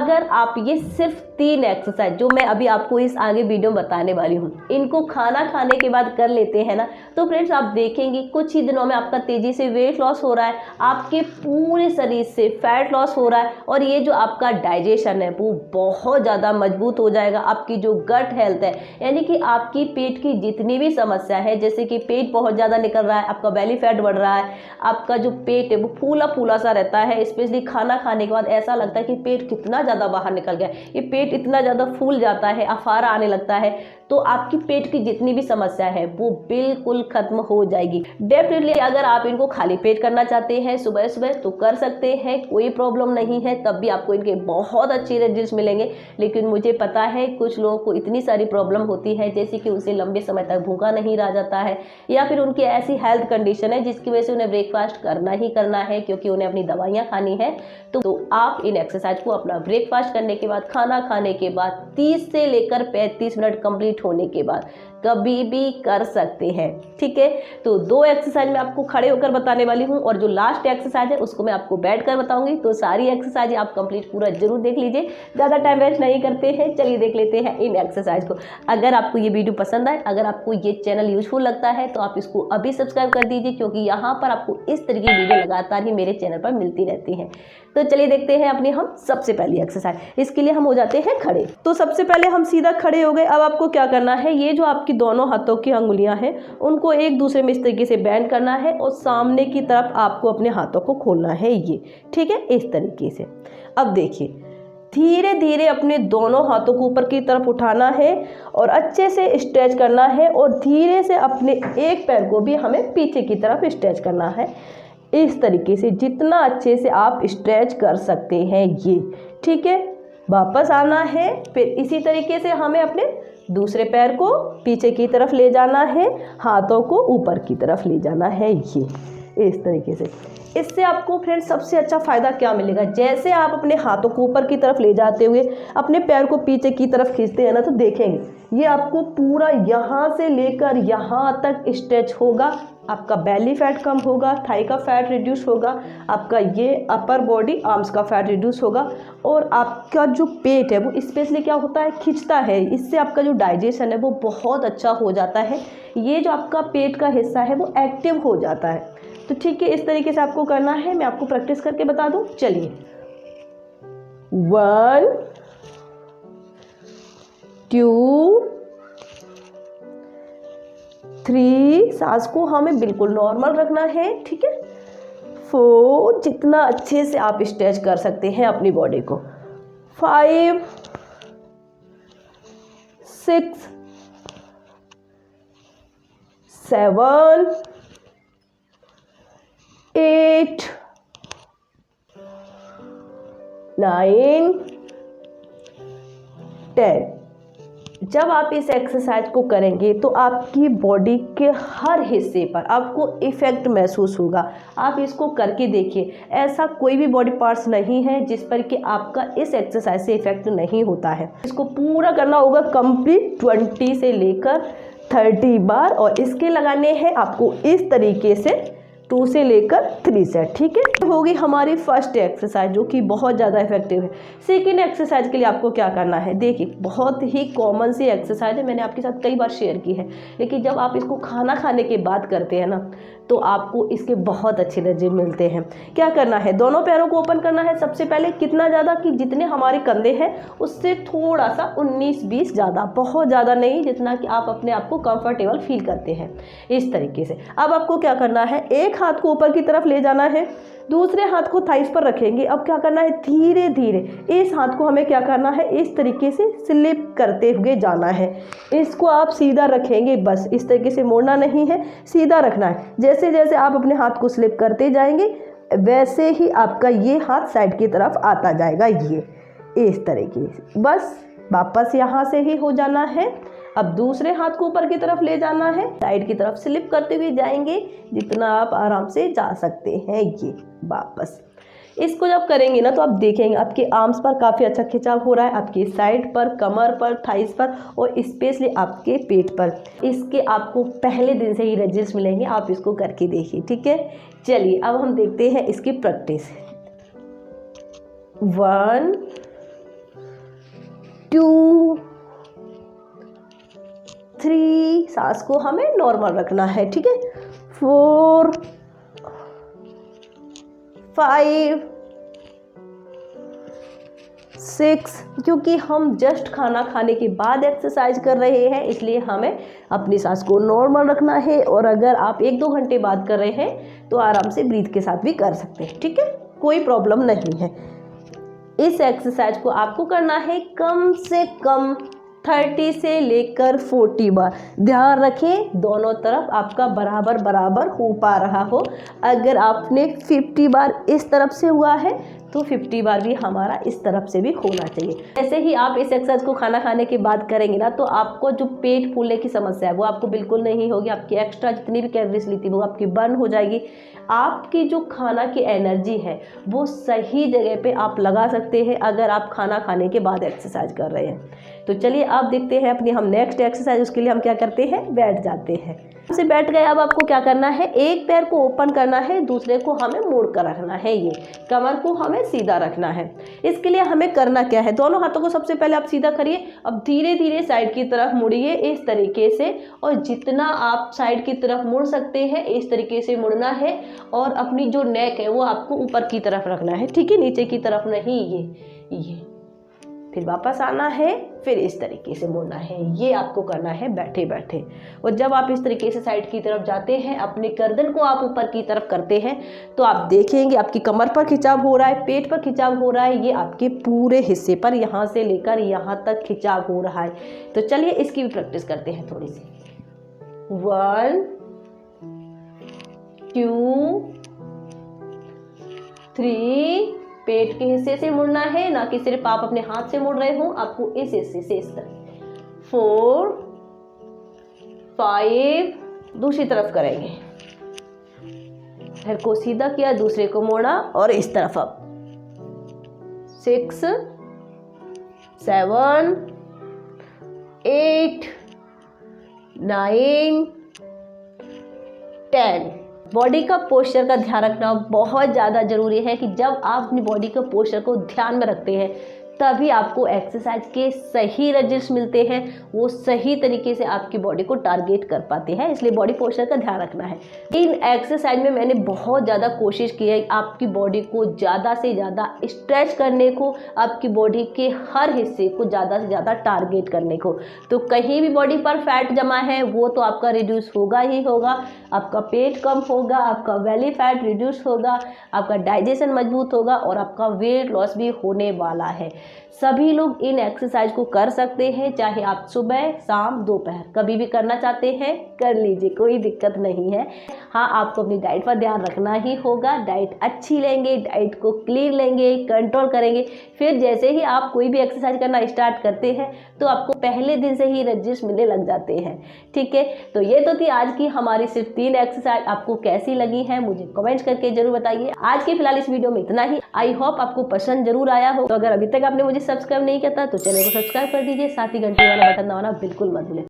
अगर आप ये सिर्फ 3 एक्सरसाइज जो मैं अभी आपको इस आगे वीडियो में बताने वाली हूँ, इनको खाना खाने के बाद कर लेते हैं ना, तो फ्रेंड्स आप देखेंगे कुछ ही दिनों में आपका तेजी से वेट लॉस हो रहा है, आपके पूरे शरीर से फैट लॉस हो रहा है, और ये जो आपका डाइजेशन है वो बहुत ज़्यादा मजबूत हो जाएगा। आपकी जो गट हेल्थ है, यानी कि आपकी पेट की जितनी भी समस्या है, जैसे कि पेट बहुत ज़्यादा निकल रहा है, आपका बेली फैट बढ़ रहा है, आपका जो पेट है वो फूला फूला सा रहता है, स्पेशली खाना खाने के बाद ऐसा लगता है कि पेट कितना ज़्यादा बाहर निकल गया, ये पेट इतना ज़्यादा फूल जाता है, अफारा आने लगता है, तो आपकी पेट की जितनी भी समस्या है वो बिल्कुल खत्म हो जाएगी। डेफिनेटली अगर आप इनको खाली पेट करना चाहते हैं सुबह सुबह तो कर सकते हैं, कोई प्रॉब्लम नहीं है, तब भी आपको इनके बहुत अच्छे रिजल्ट मिलेंगे। लेकिन मुझे पता है कुछ लोगों को इतनी सारी प्रॉब्लम होती है, जैसे कि उसे लंबे समय तक भूखा नहीं रह जाता है, या फिर उनकी ऐसी हेल्थ कंडीशन है जिसकी वजह से उन्हें ब्रेकफास्ट करना ही करना है क्योंकि उन्हें अपनी दवाइयाँ खानी है। तो आप इन एक्सरसाइज को अपना ब्रेकफास्ट करने के बाद, खाना खाने के बाद 30 से लेकर 35 मिनट कंप्लीट होने के बाद कभी भी कर सकते हैं, ठीक है। तो 2 एक्सरसाइज मैं आपको खड़े होकर बताने वाली हूँ, और जो लास्ट एक्सरसाइज है उसको मैं आपको बैठ कर बताऊंगी। तो सारी एक्सरसाइज आप कंप्लीट पूरा जरूर देख लीजिए, ज़्यादा टाइम वेस्ट नहीं करते हैं, चलिए देख लेते हैं इन एक्सरसाइज को। अगर आपको ये वीडियो पसंद आए, अगर आपको ये चैनल यूजफुल लगता है तो आप इसको अभी सब्सक्राइब कर दीजिए, क्योंकि यहाँ पर आपको इस तरह की वीडियो लगातार ही मेरे चैनल पर मिलती रहती हैं। तो चलिए देखते हैं अपनी हम सबसे पहली एक्सरसाइज। इसके लिए हम हो जाते हैं खड़े। तो सबसे पहले हम सीधा खड़े हो गए। अब आपको क्या करना है, ये जो आपकी दोनों हाथों की अंगुलियां हैं उनको एक दूसरे में इस तरीके से बैंड करना है, और सामने की तरफ आपको अपने हाथों को खोलना है, ये ठीक है, इस तरीके से। अब देखिए धीरे धीरे अपने दोनों हाथों को ऊपर की तरफ उठाना है और अच्छे से स्ट्रेच करना है, और धीरे से अपने एक पैर को भी हमें पीछे की तरफ स्ट्रेच करना है, इस तरीके से जितना अच्छे से आप स्ट्रेच कर सकते हैं ये, ठीक है। वापस आना है, फिर इसी तरीके से हमें अपने दूसरे पैर को पीछे की तरफ ले जाना है, हाथों को ऊपर की तरफ ले जाना है, ये इस तरीके से। इससे आपको फ्रेंड्स सबसे अच्छा फ़ायदा क्या मिलेगा, जैसे आप अपने हाथों को ऊपर की तरफ ले जाते हुए अपने पैर को पीछे की तरफ खींचते हैं ना, तो देखेंगे ये आपको पूरा यहाँ से लेकर यहाँ तक स्ट्रेच होगा, आपका बेली फैट कम होगा, थाई का फैट रिड्यूस होगा, आपका ये अपर बॉडी आर्म्स का फैट रिड्यूस होगा, और आपका जो पेट है वो स्पेशली क्या होता है, खिंचता है। इससे आपका जो डाइजेशन है वो बहुत अच्छा हो जाता है, ये जो आपका पेट का हिस्सा है वो एक्टिव हो जाता है। तो ठीक है, इस तरीके से आपको करना है, मैं आपको प्रैक्टिस करके बता दूं। चलिए 1 2 3, सांस को हमें बिल्कुल नॉर्मल रखना है, ठीक है। 4, जितना अच्छे से आप स्ट्रेच कर सकते हैं अपनी बॉडी को। 5 6 7 8 9 10। जब आप इस एक्सरसाइज को करेंगे तो आपकी बॉडी के हर हिस्से पर आपको इफेक्ट महसूस होगा। आप इसको करके देखिए, ऐसा कोई भी बॉडी पार्ट्स नहीं है जिस पर कि आपका इस एक्सरसाइज से इफेक्ट नहीं होता है। इसको पूरा करना होगा कंप्लीट 20 से लेकर 30 बार, और इसके लगाने हैं आपको इस तरीके से 2 से लेकर 3 सेट, ठीक है। होगी हमारी फर्स्ट एक्सरसाइज जो कि बहुत ज़्यादा इफेक्टिव है। सेकेंड एक्सरसाइज के लिए आपको क्या करना है, देखिए बहुत ही कॉमन सी एक्सरसाइज है, मैंने आपके साथ कई बार शेयर की है, लेकिन जब आप इसको खाना खाने के बाद करते हैं ना तो आपको इसके बहुत अच्छे रिजल्ट मिलते हैं। क्या करना है, दोनों पैरों को ओपन करना है सबसे पहले, कितना ज़्यादा कि जितने हमारे कंधे हैं उससे थोड़ा सा 19-20 ज़्यादा, बहुत ज़्यादा नहीं, जितना कि आप अपने आप को कंफर्टेबल फील करते हैं, इस तरीके से। अब आपको क्या करना है, एक हाथ को ऊपर की तरफ ले जाना है, दूसरे हाथ को थाइस पर रखेंगे। अब क्या करना है, धीरे धीरे इस हाथ को हमें क्या करना है, इस तरीके से स्लिप करते हुए जाना है। इसको आप सीधा रखेंगे, बस इस तरीके से मोड़ना नहीं है, सीधा रखना है। जैसे जैसे आप अपने हाथ को स्लिप करते जाएंगे वैसे ही आपका ये हाथ साइड की तरफ आता जाएगा, ये इस तरीके से। बस वापस यहाँ से ही हो जाना है। अब दूसरे हाथ को ऊपर की तरफ ले जाना है, साइड की तरफ स्लिप करते हुए जाएंगे जितना आप आराम से जा सकते हैं, ये वापस। इसको जब करेंगे ना तो आप देखेंगे आपके आर्म्स पर काफ़ी अच्छा खिंचाव हो रहा है, आपकी साइड पर, कमर पर, थाइस पर, और स्पेशली आपके पेट पर। इसके आपको पहले दिन से ही रिजल्ट्स मिलेंगे, आप इसको करके देखिए, ठीक है। चलिए अब हम देखते हैं इसकी प्रैक्टिस। 1 2 3, सांस को हमें नॉर्मल रखना है, ठीक है। 4 5 6, क्योंकि हम जस्ट खाना खाने के बाद एक्सरसाइज कर रहे हैं इसलिए हमें अपनी सांस को नॉर्मल रखना है। और अगर आप 1-2 घंटे बाद कर रहे हैं तो आराम से ब्रीथ के साथ भी कर सकते हैं, ठीक है, कोई प्रॉब्लम नहीं है। इस एक्सरसाइज को आपको करना है कम से कम 30 से लेकर 40 बार। ध्यान रखें दोनों तरफ आपका बराबर बराबर हो पा रहा हो। अगर आपने 50 बार इस तरफ से हुआ है तो 50 बार भी हमारा इस तरफ से भी होना चाहिए। जैसे ही आप इस एक्सरसाइज को खाना खाने के बाद करेंगे ना तो आपको जो पेट फूलने की समस्या है वो आपको बिल्कुल नहीं होगी। आपकी एक्स्ट्रा जितनी भी कैलोरीज ली थी वो आपकी बर्न हो जाएगी। आपकी जो खाना की एनर्जी है वो सही जगह पे आप लगा सकते हैं अगर आप खाना खाने के बाद एक्सरसाइज कर रहे हैं। तो चलिए अब देखते हैं अपनी हम नेक्स्ट एक्सरसाइज। उसके लिए हम क्या करते हैं, बैठ जाते हैं। से बैठ गए, अब आपको क्या करना है, एक पैर को ओपन करना है, दूसरे को हमें मोड़ कर रखना है। ये कमर को हमें सीधा रखना है। इसके लिए हमें करना क्या है, दोनों हाथों को सबसे पहले आप सीधा करिए। अब धीरे धीरे साइड की तरफ मुड़िए इस तरीके से, और जितना आप साइड की तरफ मुड़ सकते हैं इस तरीके से मुड़ना है। और अपनी जो नेक है वो आपको ऊपर की तरफ रखना है, ठीक है, नीचे की तरफ नहीं। ये फिर वापस आना है, फिर इस तरीके से मुड़ना है। ये आपको करना है बैठे बैठे। और जब आप इस तरीके से साइड की तरफ जाते हैं, अपने गर्दन को आप ऊपर की तरफ करते हैं तो आप देखेंगे आपकी कमर पर खिंचाव हो रहा है, पेट पर खिंचाव हो रहा है। ये आपके पूरे हिस्से पर यहाँ से लेकर यहाँ तक खिंचाव हो रहा है। तो चलिए इसकी भी प्रैक्टिस करते हैं थोड़ी सी। 1 2 3, पेट के हिस्से से मुड़ना है, ना कि सिर्फ आप अपने हाथ से मुड़ रहे हो, आपको इस हिस्से से इस तरह। 4 5, दूसरी तरफ करेंगे, पैर को सीधा किया, दूसरे को मोड़ा और इस तरफ। अब 6 7 8 9 10। बॉडी का पोस्चर का ध्यान रखना बहुत ज़्यादा ज़रूरी है कि जब आप अपनी बॉडी के पोस्चर को ध्यान में रखते हैं तभी आपको एक्सरसाइज के सही रिजल्ट्स मिलते हैं। वो सही तरीके से आपकी बॉडी को टारगेट कर पाते हैं, इसलिए बॉडी पोस्चर का ध्यान रखना है। इन एक्सरसाइज में मैंने बहुत ज़्यादा कोशिश की है आपकी बॉडी को ज़्यादा से ज़्यादा स्ट्रेच करने को, आपकी बॉडी के हर हिस्से को ज़्यादा से ज़्यादा टारगेट करने को। तो कहीं भी बॉडी पर फैट जमा है वो तो आपका रिड्यूस होगा ही होगा, आपका पेट कम होगा, आपका बेली फैट रिड्यूस होगा, आपका डाइजेशन मजबूत होगा और आपका वेट लॉस भी होने वाला है। सभी लोग इन एक्सरसाइज को कर सकते हैं, चाहे आप सुबह शाम दोपहर कभी भी करना चाहते हैं कर लीजिए, कोई दिक्कत नहीं है। हाँ, आपको अपनी डाइट पर ध्यान रखना ही होगा। डाइट अच्छी लेंगे, डाइट को क्लीन लेंगे, कंट्रोल करेंगे, फिर जैसे ही आप कोई भी एक्सरसाइज करना स्टार्ट करते हैं तो आपको पहले दिन से ही रिजल्ट मिलने लग जाते हैं, ठीक है। तो ये तो थी आज की हमारी सिर्फ 3 एक्सरसाइज। आपको कैसी लगी है मुझे कमेंट करके जरूर बताइए। आज के फिलहाल इस वीडियो में इतना ही। आई होप आपको पसंद जरूर आया हो। तो अगर अभी तक आपने मुझे सब्सक्राइब नहीं किया था तो चैनल को सब्सक्राइब कर दीजिए, साथ ही घंटी वाला बटन दबाना बिल्कुल मत भूलें।